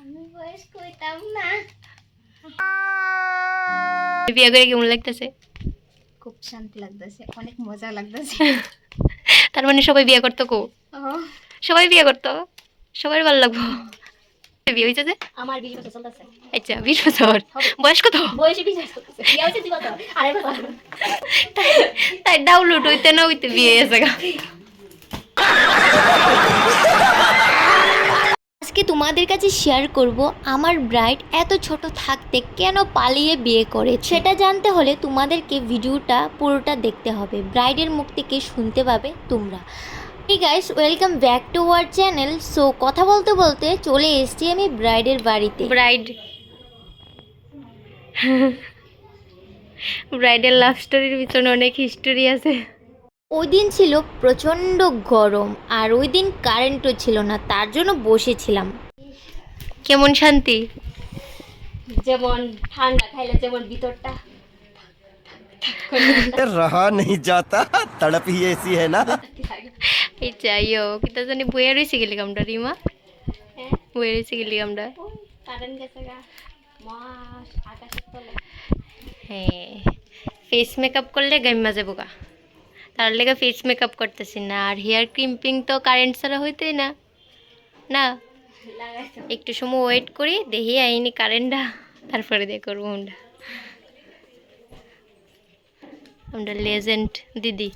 আমি বয়স কইতাম না। বিয়ে করে কেমন লাগতেছে? খুব শান্তি লাগতেছে, অনেক মজা লাগতেছে। তার মানে সবাই বিয়ে করতো কো? সবাই বিয়ে করতো, সবার ভালো লাগবো। বিয়ে হয়েছে যে আমার 20 বছর চলতেছে। আচ্ছা 20 বছর বয়স কত? বয়সে 20 বছর চলতেছে। বিয়ে হইছে 2 বছর, আড়াই বছর। তাই ডাউনলোড হইতে না হইতে বিয়ে হয়েছে গা। আজকে তোমাদের কাছে শেয়ার করব আমার ব্রাইড এত ছোট থাকতে কেন পালিয়ে বিয়ে করে। সেটা জানতে হলে তোমাদেরকে ভিডিওটা পুরোটা দেখতে হবে, ব্রাইডের মুখ থেকে শুনতে পাবে তোমরা। hey guys, welcome back to our channel. So কথা বলতে বলতে চলে এসেছি আমি ব্রাইডের বাড়িতে। ব্রাইডের লাভ স্টোরির পিছনে অনেক হিস্টোরি আছে। ওই দিন ছিল প্রচণ্ড গরম আর ওই দিন কারেন্টও ছিল না, তার জন্য বসেছিলাম। কেমন শান্তি, যেমন ঠান্ডা খাইলে যেমন ভিতরটা रहा नहीं जाता, तड़प ही ऐसी है ना। এই চাইও কিতা জানি বইয়া রয়েছে গেলি কামটা রিমা, বইয়া রয়েছে গেলি কামটা। কারেন্ট গেছে গা, মাস আকাশের তলে। হ্যাঁ, ফেস মেকআপ করলে গাইমা যাবো গা, তার লেগে ফেস মেকআপ করতেছি না। আর হেয়ার ক্রিম্পিং তো কারেন্ট ছাড়া হইতেই না না। একটু সময় ওয়েট করি, দেখি আইনি কারেন্টটা, তারপরে দিয়ে করবো আমরা। আমরা লেজেন্ড দিদি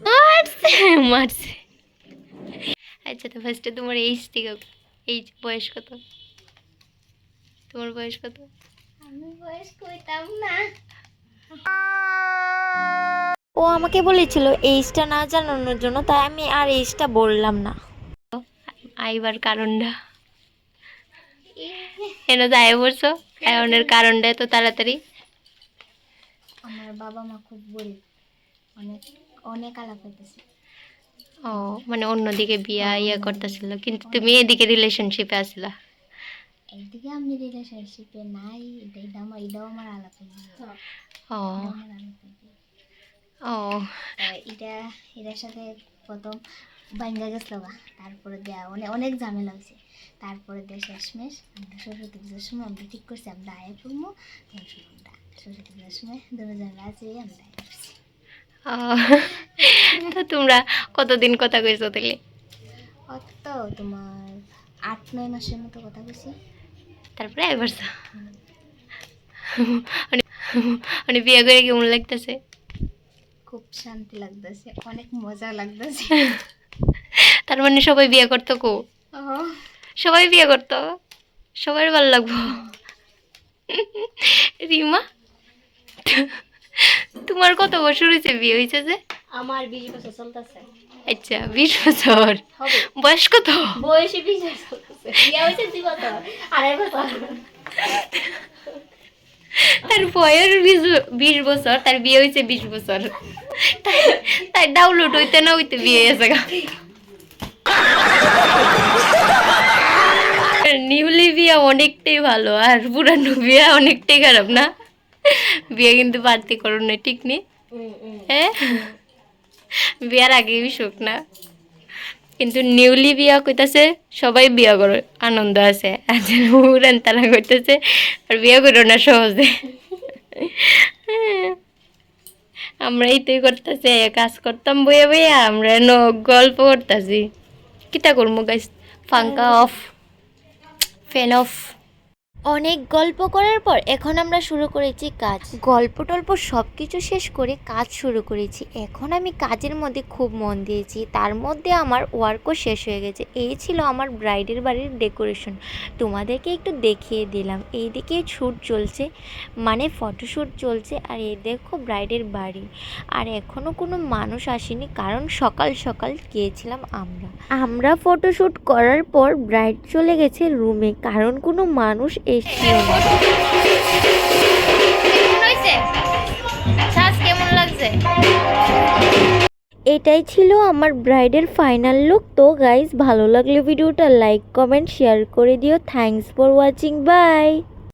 মারছে মারছে। আচ্ছা, তো ফার্স্টে তোমার এইজ থেকে, এই বয়স কত? তোমার বয়স কত? আমি বয়স কইতাম না। ও আমাকে বলেছিল এইজটা না জানানোর জন্য, তাই আমি আর এইজটা বললাম না। আইবার কারণটা এনে যায় পড়ছো, এমনের কারণটা এত তাড়াতাড়ি। আমার বাবা মা খুব গরিব, অনেক অনেক আলাপ হইতেছে। ও মানে অন্যদিকে বিয়া ইয়া করতেছিল, কিন্তু তুমি এদিকে রিলেশনশিপে আসলা। একদিকে আমি রিলেশনশিপে নাই, এটাও আমার আলাপ হইছে। ও আমার আলাপ হইছে। ও এটার সাথে প্রথম ভাঙ্গা গেছিল গা, তারপরে দেয়া অনেক ঝামেলা হয়েছে। তারপরে দিয়ে শেষমেশ আমরা সরস্বতী পুজোর সময় আমরা ঠিক করছি আমরা আয় করবো। তখন শুরু আমরা সরস্বতী পুজোর সময় দুজন রাজি আমরা আয় করছি। ও, তো তোমরা কতদিন কথা কইছো তাহলে? অত তোমার 8-9 মাসের মতো কথা কইছি। তারপরে এবার মানে বিয়ে করে কেমন লাগতেছে? খুব শান্তি লাগতেছে, অনেক মজা লাগতেছে। তার মানে সবাই বিয়ে করতো কো? সবাই বিয়ে করতো, সবার ভালো লাগবো। রিমা, তোমার কত বছর হয়েছে বিয়ে হয়েছে যে? আমার 20 বছর চলতেছে। আচ্ছা 20 বছর বয়স কত? বয়সে 20 বছর চলতেছে। বিয়ে হয়েছে 2 বছর, আড়াই বছর। তার বয়স 20 বছর, তার বিয়ে হয়েছে 20 বছর। তাই ডাউনলোড হইতে না হইতে বিয়ে হয়েছে গা। নিউলি বিয়া অনেকটাই ভালো, আর পুরানো বিয়া অনেকটাই খারাপ না? বিয়ে কিন্তু বাড়তি করো না, ঠিক নেই? হ্যাঁ, বিয়ার আগেই শোক না, কিন্তু নিউলি বিয়া কইতাছে সবাই বিয়া করো, আনন্দ আছে। আর উড়ান তারা কইতাছে আর বিয়া করো না সহজে। আমরা এইটাই করতেছি, কাজ করতাম বইয়া বইয়া, আমরা গল্প করতেছি। কিতা করবো গাইস, ফাঙ্কা অফ, ফ্যান অফ। অনেক গল্প করার পর এখন আমরা শুরু করেছি কাজ। গল্প টল্প সব কিছু শেষ করে কাজ শুরু করেছি। এখন আমি কাজের মধ্যে খুব মন দিয়েছি, তার মধ্যে আমার ওয়ার্কও শেষ হয়ে গেছে। এই ছিল আমার ব্রাইডের বাড়ির ডেকোরেশন, তোমাদেরকে একটু দেখিয়ে দিলাম। এইদিকে শ্যুট চলছে, মানে ফটোশ্যুট চলছে, আর এই দেখো ব্রাইডের বাড়ি। আর এখনও কোনো মানুষ আসেনি, কারণ সকাল সকাল গিয়েছিলাম আমরা ফটোশ্যুট করার পর ব্রাইড চলে গেছে রুমে, কারণ কোনো মানুষ কেমন লাগছে? এটাই ছিল আমার ব্রাইডের ফাইনাল লুক। তো গাইস, ভালো লাগলে ভিডিওটা লাইক কমেন্ট শেয়ার করে দিও। Thanks for watching, by.